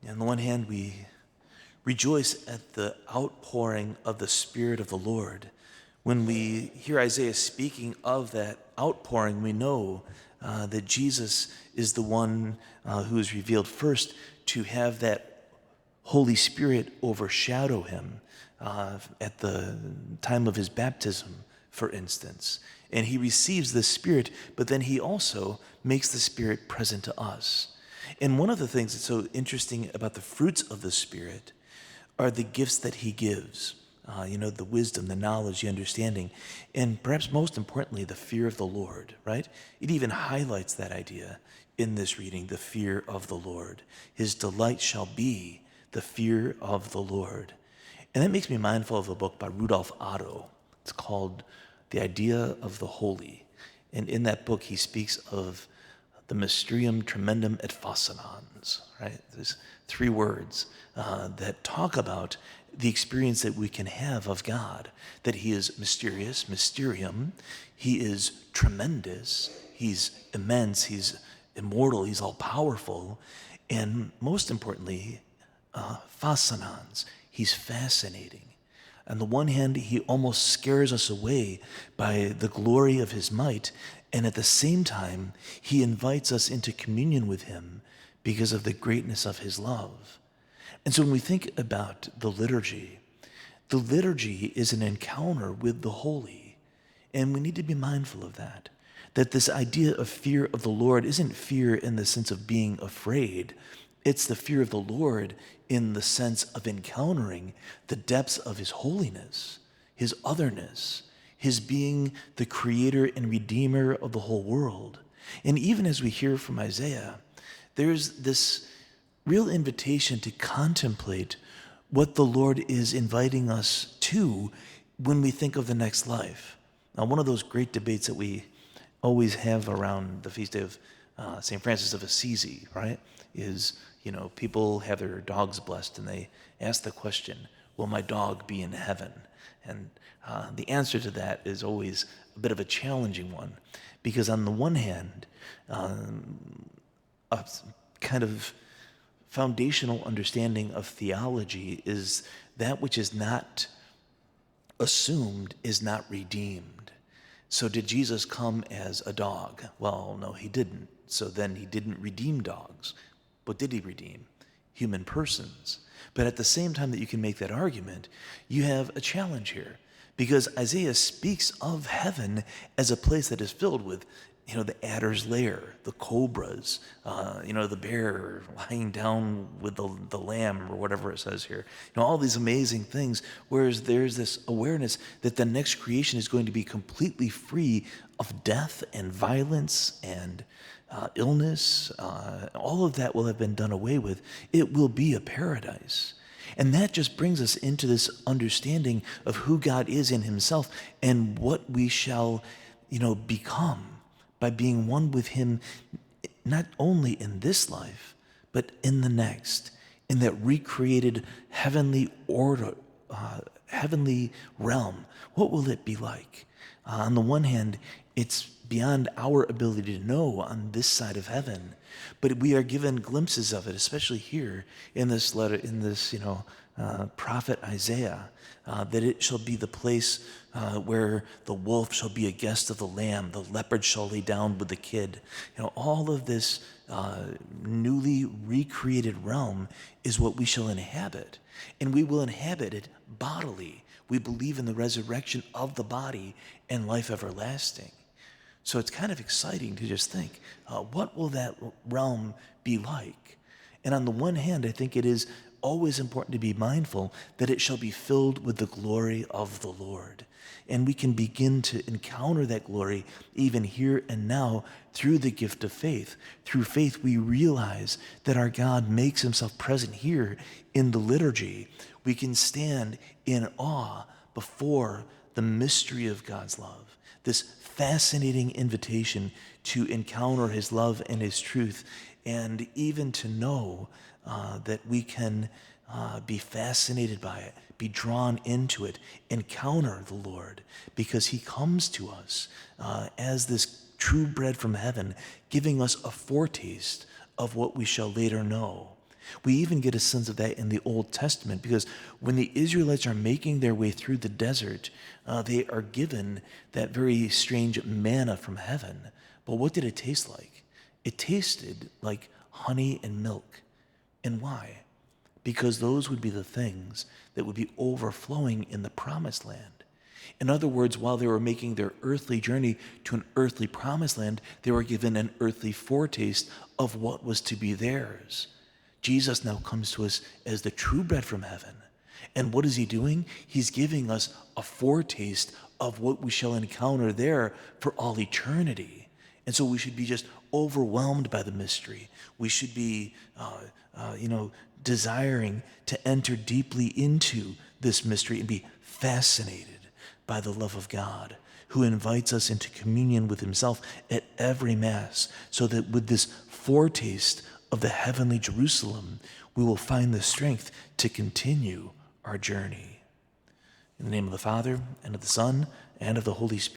On the one hand, we rejoice at the outpouring of the Spirit of the Lord. When we hear Isaiah speaking of that outpouring, we know that Jesus is the one who is revealed first to have that Holy Spirit overshadow him at the time of his baptism, for instance. And he receives the Spirit, but then he also makes the Spirit present to us. And one of the things that's so interesting about the fruits of the Spirit are the gifts that he gives. The wisdom, the knowledge, the understanding, and perhaps most importantly, the fear of the Lord, right? It even highlights that idea in this reading, the fear of the Lord. His delight shall be the fear of the Lord. And that makes me mindful of a book by Rudolf Otto. It's called The Idea of the Holy. And in that book, he speaks of the mysterium tremendum et fascinans, right? There's three words that talk about the experience that we can have of God, that he is mysterious, mysterium, he is tremendous, he's immense, he's immortal, he's all-powerful, and most importantly, fascinans, he's fascinating. On the one hand, he almost scares us away by the glory of his might, and at the same time, he invites us into communion with him because of the greatness of his love. And so when we think about the liturgy is an encounter with the holy, and we need to be mindful of that. That this idea of fear of the Lord isn't fear in the sense of being afraid. It's the fear of the Lord in the sense of encountering the depths of his holiness, his otherness, his being the creator and redeemer of the whole world. And even as we hear from Isaiah, there's this real invitation to contemplate what the Lord is inviting us to when we think of the next life. Now, one of those great debates that we always have around the feast day of St. Francis of Assisi, right, is, people have their dogs blessed and they ask the question, will my dog be in heaven? And the answer to that is always a bit of a challenging one, because on the one hand, a kind of foundational understanding of theology is that which is not assumed is not redeemed. So did Jesus come as a dog? Well, no, he didn't. So then he didn't redeem dogs. What did he redeem? Human persons. But at the same time that you can make that argument, you have a challenge here, because Isaiah speaks of heaven as a place that is filled with the adder's lair, the cobras, the bear lying down with the lamb, or whatever it says here. All these amazing things, whereas there's this awareness that the next creation is going to be completely free of death and violence and illness. All of that will have been done away with. It will be a paradise. And that just brings us into this understanding of who God is in himself and what we shall, become by being one with him, not only in this life, but in the next, in that recreated heavenly order, heavenly realm. What will it be like? On the one hand, it's beyond our ability to know on this side of heaven, but we are given glimpses of it, especially here in this letter, in this, prophet Isaiah, that it shall be the place where the wolf shall be a guest of the lamb, the leopard shall lay down with the kid. All of this newly recreated realm is what we shall inhabit, and we will inhabit it bodily. We believe in the resurrection of the body and life everlasting. So it's kind of exciting to just think, what will that realm be like? And on the one hand, I think it is always important to be mindful that it shall be filled with the glory of the Lord. And we can begin to encounter that glory even here and now through the gift of faith. Through faith, we realize that our God makes himself present here in the liturgy. We can stand in awe before the mystery of God's love, this fascinating invitation to encounter his love and his truth, and even to know that we can be fascinated by it, be drawn into it, encounter the Lord, because he comes to us as this true bread from heaven, giving us a foretaste of what we shall later know. We even get a sense of that in the Old Testament, because when the Israelites are making their way through the desert, they are given that very strange manna from heaven. But what did it taste like? It tasted like honey and milk. And why? Because those would be the things that would be overflowing in the promised land. In other words, while they were making their earthly journey to an earthly promised land, they were given an earthly foretaste of what was to be theirs. Jesus now comes to us as the true bread from heaven. And what is he doing? He's giving us a foretaste of what we shall encounter there for all eternity. And so we should be just overwhelmed by the mystery. We should be, desiring to enter deeply into this mystery and be fascinated by the love of God, who invites us into communion with himself at every Mass, so that with this foretaste of the heavenly Jerusalem, we will find the strength to continue our journey. In the name of the Father, and of the Son, and of the Holy Spirit.